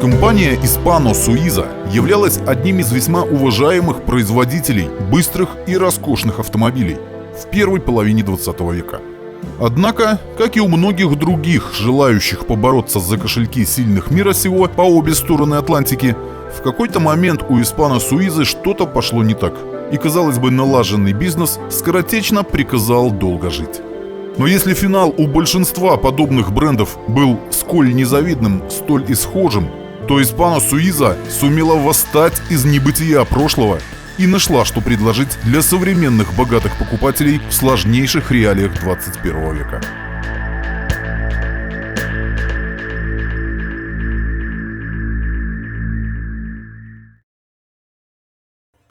Компания Hispano-Suiza являлась одним из весьма уважаемых производителей быстрых и роскошных автомобилей в первой половине 20 века. Однако, как и у многих других, желающих побороться за кошельки сильных мира сего по обе стороны Атлантики, в какой-то момент у Hispano-Suiza что-то пошло не так, и, казалось бы, налаженный бизнес скоротечно приказал долго жить. Но если финал у большинства подобных брендов был сколь незавидным, столь и схожим, то Hispano-Suiza сумела восстать из небытия прошлого и нашла, что предложить для современных богатых покупателей в сложнейших реалиях 21 века.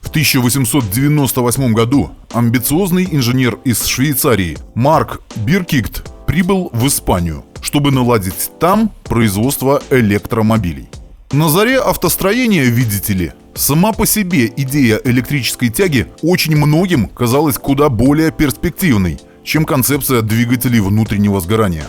В 1898 году амбициозный инженер из Швейцарии Марк Биркигт прибыл в Испанию, чтобы наладить там производство электромобилей. На заре автостроения, видите ли, сама по себе идея электрической тяги очень многим казалась куда более перспективной, чем концепция двигателей внутреннего сгорания.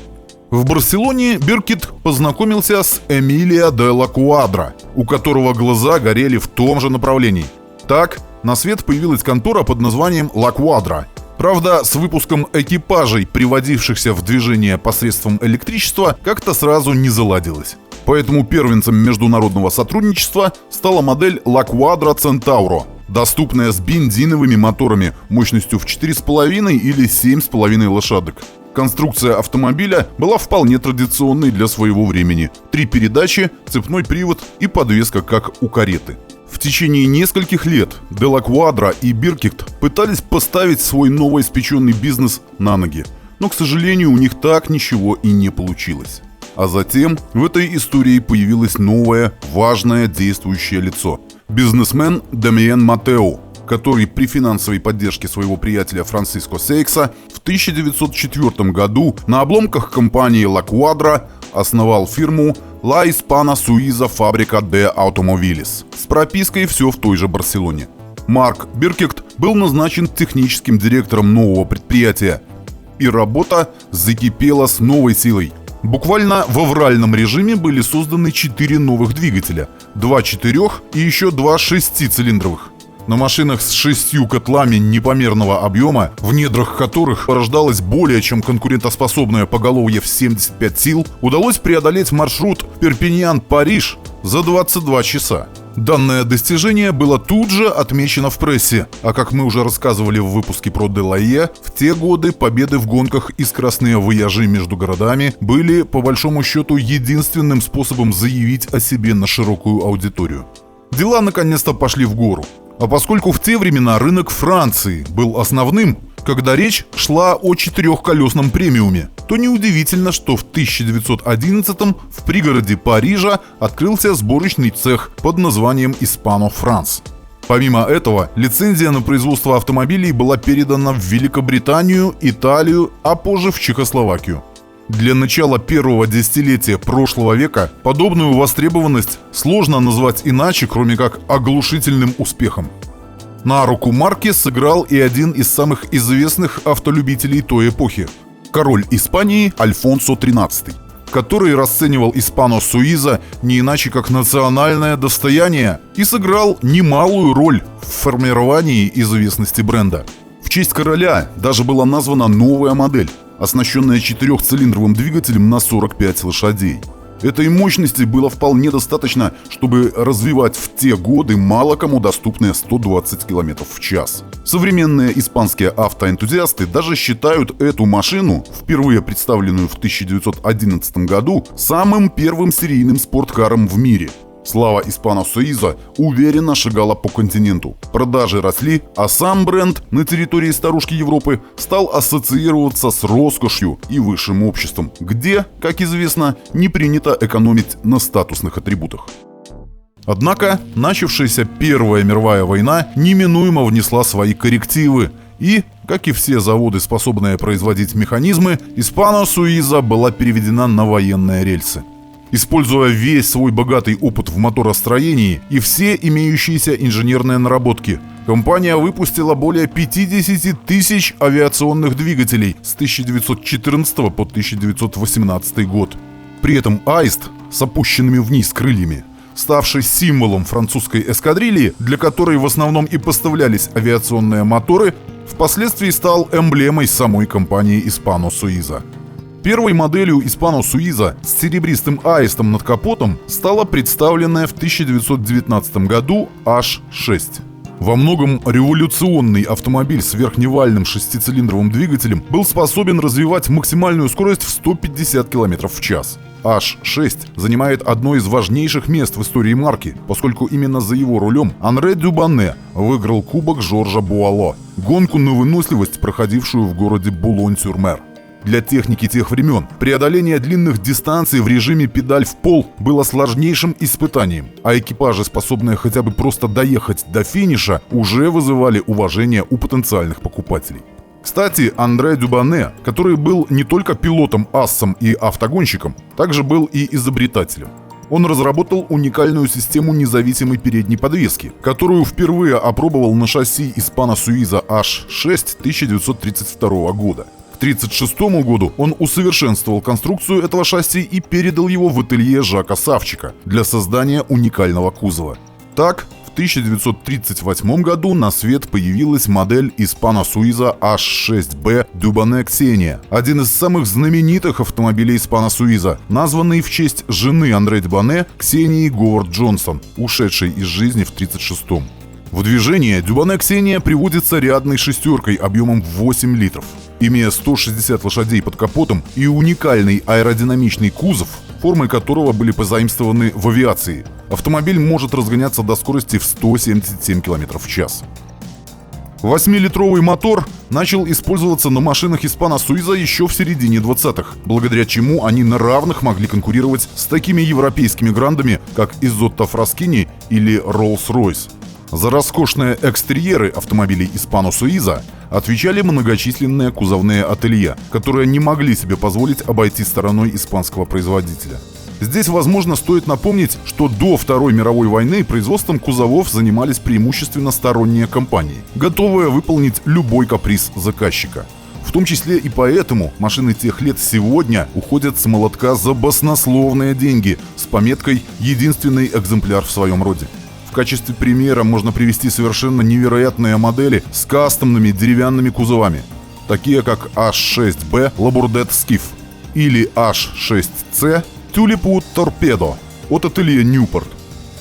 В Барселоне Биркигт познакомился с Эмилио де ла Куадра, у которого глаза горели в том же направлении. Так, на свет появилась контора под названием La Quadra. Правда, с выпуском экипажей, приводившихся в движение посредством электричества, как-то сразу не заладилось. Поэтому первенцем международного сотрудничества стала модель La Quadra Centauro, доступная с бензиновыми моторами мощностью в 4,5 или 7,5 лошадок. Конструкция автомобиля была вполне традиционной для своего времени. 3 передачи, цепной привод и подвеска, как у кареты. В течение нескольких лет де ла Куадра и Биркигт пытались поставить свой новоиспеченный бизнес на ноги, но, к сожалению, у них так ничего и не получилось. А затем в этой истории появилось новое, важное действующее лицо – бизнесмен Дамиен Матео, который при финансовой поддержке своего приятеля Франсиско Сейкса в 1904 году на обломках компании La Quadra основал фирму La Hispano-Suiza Fábrica de Automóviles с пропиской все в той же Барселоне. Марк Биркигт был назначен техническим директором нового предприятия, и работа закипела с новой силой. Буквально в авральном режиме были созданы 4 новых двигателя, 2 4- и еще 2 6-цилиндровых. На машинах с 6 котлами непомерного объема, в недрах которых порождалось более чем конкурентоспособное поголовье в 75 сил, удалось преодолеть маршрут Перпиньян-Париж за 22 часа. Данное достижение было тут же отмечено в прессе, а как мы уже рассказывали в выпуске про Делае, в те годы победы в гонках и скоростные вояжи между городами были, по большому счету, единственным способом заявить о себе на широкую аудиторию. Дела наконец-то пошли в гору. А поскольку в те времена рынок Франции был основным, когда речь шла о 4-колесном премиуме, то неудивительно, что в 1911-м в пригороде Парижа открылся сборочный цех под названием Hispano France. Помимо этого, лицензия на производство автомобилей была передана в Великобританию, Италию, а позже в Чехословакию. Для начала первого десятилетия прошлого века подобную востребованность сложно назвать иначе, кроме как оглушительным успехом. На руку марке сыграл и один из самых известных автолюбителей той эпохи – король Испании Альфонсо XIII, который расценивал Hispano-Suiza не иначе как национальное достояние и сыграл немалую роль в формировании известности бренда. В честь короля даже была названа новая модель, оснащенная 4-цилиндровым двигателем на 45 лошадей. Этой мощности было вполне достаточно, чтобы развивать в те годы мало кому доступные 120 км в час. Современные испанские автоэнтузиасты даже считают эту машину, впервые представленную в 1911 году, самым первым серийным спорткаром в мире. Слава Hispano-Suiza уверенно шагала по континенту. Продажи росли, а сам бренд на территории старушки Европы стал ассоциироваться с роскошью и высшим обществом, где, как известно, не принято экономить на статусных атрибутах. Однако начавшаяся Первая мировая война неминуемо внесла свои коррективы, и, как и все заводы, способные производить механизмы, Hispano-Suiza была переведена на военные рельсы. Используя весь свой богатый опыт в моторостроении и все имеющиеся инженерные наработки, компания выпустила более 50 тысяч авиационных двигателей с 1914 по 1918 год. При этом Аист с опущенными вниз крыльями ставший символом французской эскадрильи, для которой в основном и поставлялись авиационные моторы, впоследствии стал эмблемой самой компании Hispano Suiza. Первой моделью Hispano Suiza с серебристым аистом над капотом стала представленная в 1919 году H6. Во многом революционный автомобиль с верхневальным шестицилиндровым двигателем был способен развивать максимальную скорость в 150 км в час. H6 занимает одно из важнейших мест в истории марки, поскольку именно за его рулем Анре Дюбане выиграл кубок Жоржа Буало, гонку на выносливость, проходившую в городе Булонь-сюр-Мер. Для техники тех времен преодоление длинных дистанций в режиме педаль в пол было сложнейшим испытанием, а экипажи, способные хотя бы просто доехать до финиша, уже вызывали уважение у потенциальных покупателей. Кстати, Андре Дюбане, который был не только пилотом-ассом и автогонщиком, также был и изобретателем. Он разработал уникальную систему независимой передней подвески, которую впервые опробовал на шасси Hispano Suiza H6 1932 года. К 1936 году он усовершенствовал конструкцию этого шасси и передал его в ателье Жака Савчика для создания уникального кузова. Так, в 1938 году на свет появилась модель Hispano Suiza H6B Dubane Xenia, один из самых знаменитых автомобилей Hispano Suiza, названный в честь жены Андре Дюбане Ксении Говард Джонсон, ушедшей из жизни в 1936-м. В движение Dubane Xenia приводится рядной шестеркой объемом 8 литров. Имея 160 лошадей под капотом и уникальный аэродинамичный кузов, формы которого были позаимствованы в авиации, автомобиль может разгоняться до скорости в 177 км в час. 8-литровый мотор начал использоваться на машинах Hispano Suiza еще в середине 20-х, благодаря чему они на равных могли конкурировать с такими европейскими грандами, как Isotta Fraschini или Rolls-Royce. За роскошные экстерьеры автомобилей Hispano Suiza отвечали многочисленные кузовные ателье, которые не могли себе позволить обойти стороной испанского производителя. Здесь, возможно, стоит напомнить, что до Второй мировой войны производством кузовов занимались преимущественно сторонние компании, готовые выполнить любой каприз заказчика. В том числе и поэтому машины тех лет сегодня уходят с молотка за баснословные деньги с пометкой «Единственный экземпляр в своем роде». В качестве примера можно привести совершенно невероятные модели с кастомными деревянными кузовами, такие как H6B Labordette Skiff или H6C Tulipu Torpedo от ателье Newport.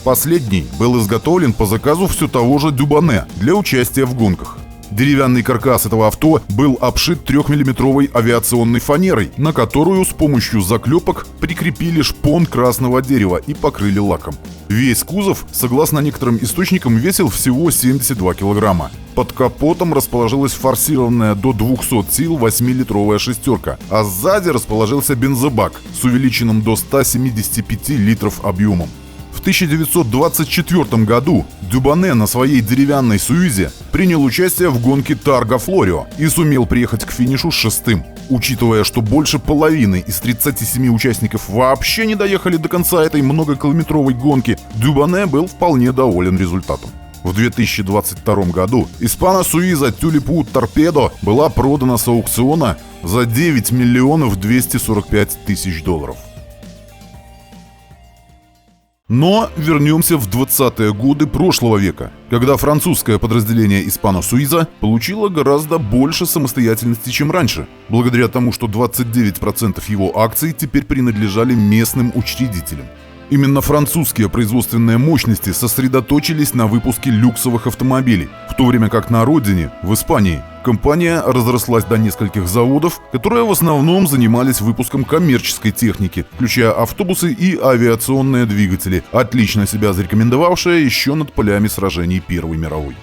Последний был изготовлен по заказу все того же Дюбане для участия в гонках. Деревянный каркас этого авто был обшит 3-миллиметровой авиационной фанерой, на которую с помощью заклепок прикрепили шпон красного дерева и покрыли лаком. Весь кузов, согласно некоторым источникам, весил всего 72 килограмма. Под капотом расположилась форсированная до 200 сил 8-литровая шестерка, а сзади расположился бензобак с увеличенным до 175 литров объемом. В 1924 году Дюбане на своей деревянной Суизе принял участие в гонке Тарго Флорио и сумел приехать к финишу шестым. Учитывая, что больше половины из 37 участников вообще не доехали до конца этой многокилометровой гонки, Дюбане был вполне доволен результатом. В 2022 году Hispano Suiza Tulipu Torpedo была продана с аукциона за 9 миллионов 245 тысяч долларов. Но вернемся в 20-е годы прошлого века, когда французское подразделение Hispano Suiza получило гораздо больше самостоятельности, чем раньше, благодаря тому, что 29% его акций теперь принадлежали местным учредителям. Именно французские производственные мощности сосредоточились на выпуске люксовых автомобилей, в то время как на родине, в Испании, компания разрослась до нескольких заводов, которые в основном занимались выпуском коммерческой техники, включая автобусы и авиационные двигатели, отлично себя зарекомендовавшие еще над полями сражений Первой мировой.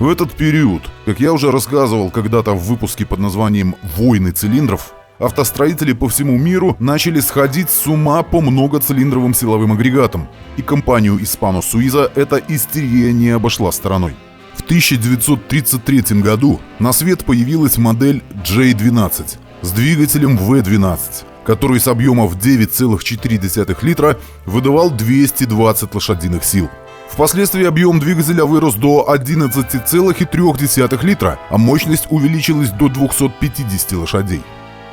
В этот период, как я уже рассказывал когда-то в выпуске под названием «Войны цилиндров», автостроители по всему миру начали сходить с ума по многоцилиндровым силовым агрегатам, и компанию Hispano Suiza эта истерия не обошла стороной. В 1933 году на свет появилась модель J12 с двигателем V12, который с объемов 9,4 литра выдавал 220 лошадиных сил. Впоследствии объем двигателя вырос до 11,3 литра, а мощность увеличилась до 250 лошадей.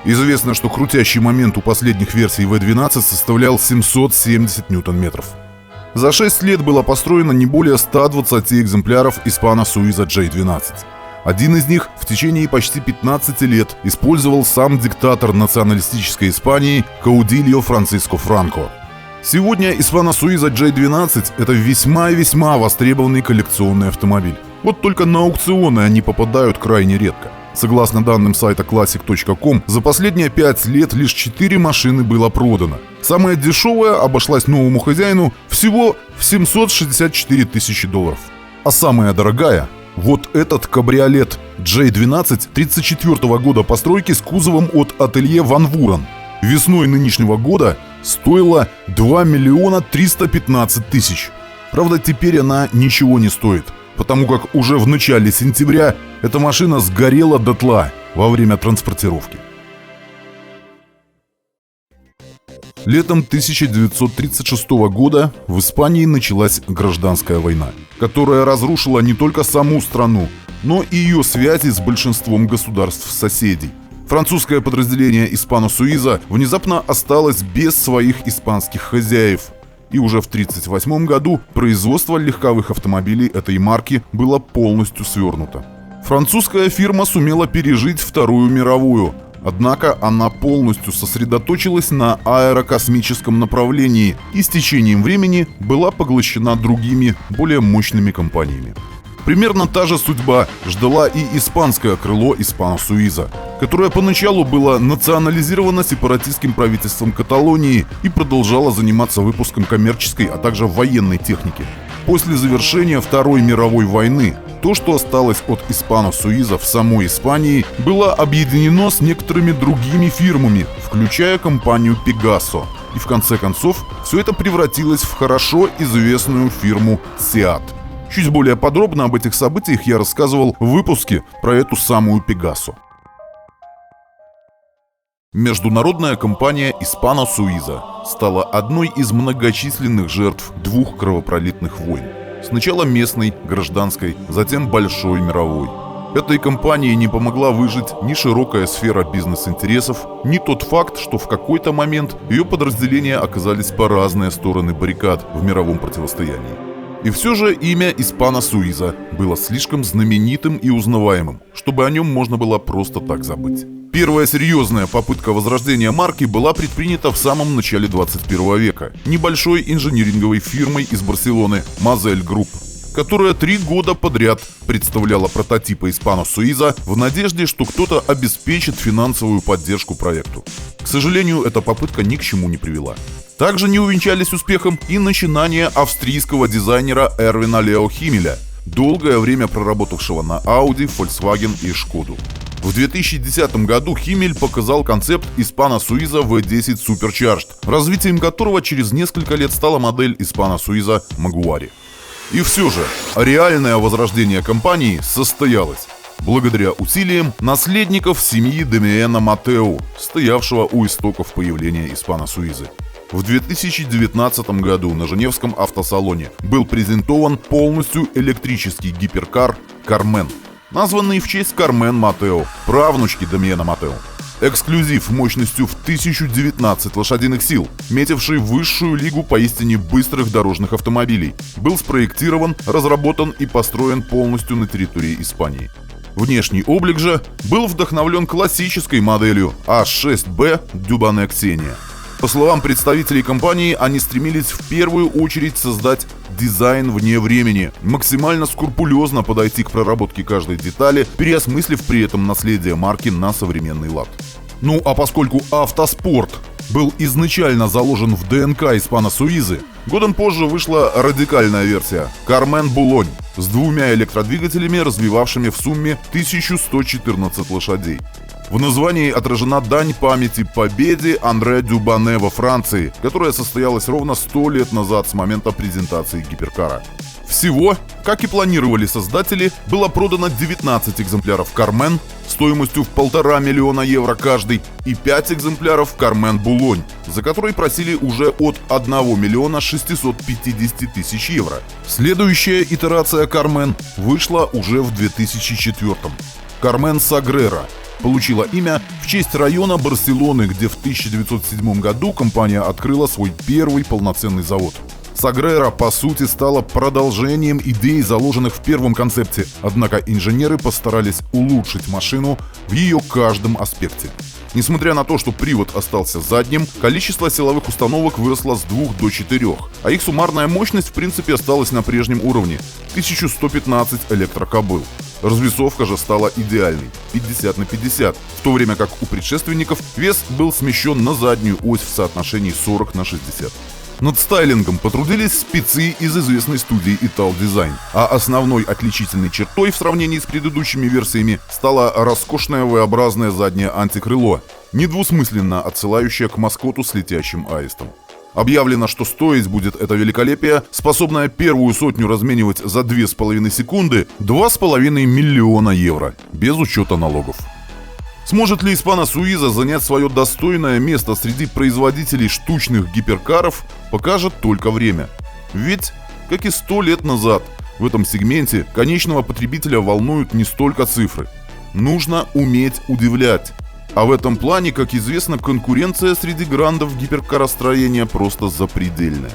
Известно, что крутящий момент у последних версий V12 составлял 770 ньютон-метров. За 6 лет было построено не более 120 экземпляров Hispano Suiza J12. Один из них в течение почти 15 лет использовал сам диктатор националистической Испании Каудильо Франциско Франко. Сегодня Hispano Suiza J12 – это весьма и весьма востребованный коллекционный автомобиль. Вот только на аукционы они попадают крайне редко. Согласно данным сайта Classic.com, за последние 5 лет лишь 4 машины было продано. Самая дешевая обошлась новому хозяину всего в $764 тысячи. А самая дорогая – вот этот кабриолет J12 1934 года постройки с кузовом от ателье Ван Вурен. Весной нынешнего года стоила 2 315 000. Правда, теперь она ничего не стоит, потому как уже в начале сентября эта машина сгорела дотла во время транспортировки. Летом 1936 года в Испании началась гражданская война, которая разрушила не только саму страну, но и ее связи с большинством государств-соседей. Французское подразделение Hispano Suiza внезапно осталось без своих испанских хозяев. И уже в 1938 году производство легковых автомобилей этой марки было полностью свернуто. Французская фирма сумела пережить Вторую мировую, однако она полностью сосредоточилась на аэрокосмическом направлении и с течением времени была поглощена другими, более мощными компаниями. Примерно та же судьба ждала и испанское крыло Hispano Suiza, которое поначалу было национализировано сепаратистским правительством Каталонии и продолжало заниматься выпуском коммерческой, а также военной техники. После завершения Второй мировой войны то, что осталось от Hispano Suiza в самой Испании, было объединено с некоторыми другими фирмами, включая компанию Pegaso. И в конце концов все это превратилось в хорошо известную фирму Seat. Чуть более подробно об этих событиях я рассказывал в выпуске про эту самую Pegaso. Международная компания Hispano Suiza стала одной из многочисленных жертв двух кровопролитных войн. Сначала местной, гражданской, затем большой мировой. Этой компании не помогла выжить ни широкая сфера бизнес-интересов, ни тот факт, что в какой-то момент ее подразделения оказались по разные стороны баррикад в мировом противостоянии. И все же имя Hispano Suiza было слишком знаменитым и узнаваемым, чтобы о нем можно было просто так забыть. Первая серьезная попытка возрождения марки была предпринята в самом начале 21 века небольшой инжиниринговой фирмой из Барселоны Mosel Group, которая 3 года подряд представляла прототипы Hispano Suiza в надежде, что кто-то обеспечит финансовую поддержку проекту. К сожалению, эта попытка ни к чему не привела. Также не увенчались успехом и начинания австрийского дизайнера Эрвина Лео Химмеля, долгое время проработавшего на Audi, Volkswagen и Škodu. В 2010 году Химмель показал концепт Hispano Suiza V10 Supercharged, развитием которого через несколько лет стала модель Hispano Suiza Maguari. И все же, реальное возрождение компании состоялось благодаря усилиям наследников семьи Дамиена Матео, стоявшего у истоков появления Hispano Suiza. В 2019 году на Женевском автосалоне был презентован полностью электрический гиперкар Кармен, названный в честь Кармен Матео, правнучки Дамиена Матео. Эксклюзив мощностью в 1019 лошадиных сил, метивший высшую лигу поистине быстрых дорожных автомобилей, был спроектирован, разработан и построен полностью на территории Испании. Внешний облик же был вдохновлен классической моделью A6B Dubane Xenia. По словам представителей компании, они стремились в первую очередь создать дизайн вне времени, максимально скрупулезно подойти к проработке каждой детали, переосмыслив при этом наследие марки на современный лад. Ну а поскольку автоспорт был изначально заложен в ДНК Hispano Suiza, годом позже вышла радикальная версия Кармен Булонь с 2 электродвигателями, развивавшими в сумме 1114 лошадей. В названии отражена дань памяти победе Андре Дюбане во Франции, которая состоялась ровно 100 лет назад с момента презентации гиперкара. Всего, как и планировали создатели, было продано 19 экземпляров Кармен стоимостью в 1,5 миллиона евро каждый и 5 экземпляров Кармен Булонь, за которые просили уже от 1 миллиона 650 тысяч евро. Следующая итерация Кармен вышла уже в 2004. Кармен Сагрера получила имя в честь района Барселоны, где в 1907 году компания открыла свой первый полноценный завод. Сагрера, по сути, стала продолжением идей, заложенных в первом концепте, однако инженеры постарались улучшить машину в ее каждом аспекте. Несмотря на то, что привод остался задним, количество силовых установок выросло с 2 до 4, а их суммарная мощность в принципе осталась на прежнем уровне – 1115 электрокобыл. Развесовка же стала идеальной – 50 на 50, в то время как у предшественников вес был смещен на заднюю ось в соотношении 40 на 60. Над стайлингом потрудились спецы из известной студии Ital Design, а основной отличительной чертой в сравнении с предыдущими версиями стало роскошное V-образное заднее антикрыло, недвусмысленно отсылающее к маскоту с летящим аистом. Объявлено, что стоить будет это великолепие, способное первую сотню разменивать за 2,5 секунды, 2,5 миллиона евро, без учета налогов. Сможет ли Hispano Suiza занять свое достойное место среди производителей штучных гиперкаров, покажет только время. Ведь, как и 100 лет назад, в этом сегменте конечного потребителя волнуют не столько цифры. Нужно уметь удивлять. А в этом плане, как известно, конкуренция среди грандов гиперкаростроения просто запредельная.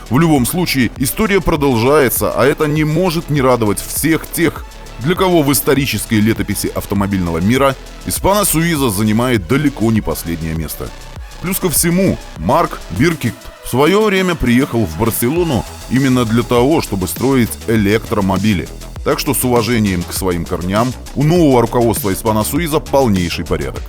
В любом случае, история продолжается, а это не может не радовать всех тех, для кого в исторической летописи автомобильного мира Hispano Suiza занимает далеко не последнее место. Плюс ко всему, Марк Биркигт в свое время приехал в Барселону именно для того, чтобы строить электромобили. Так что с уважением к своим корням у нового руководства Hispano Suiza полнейший порядок.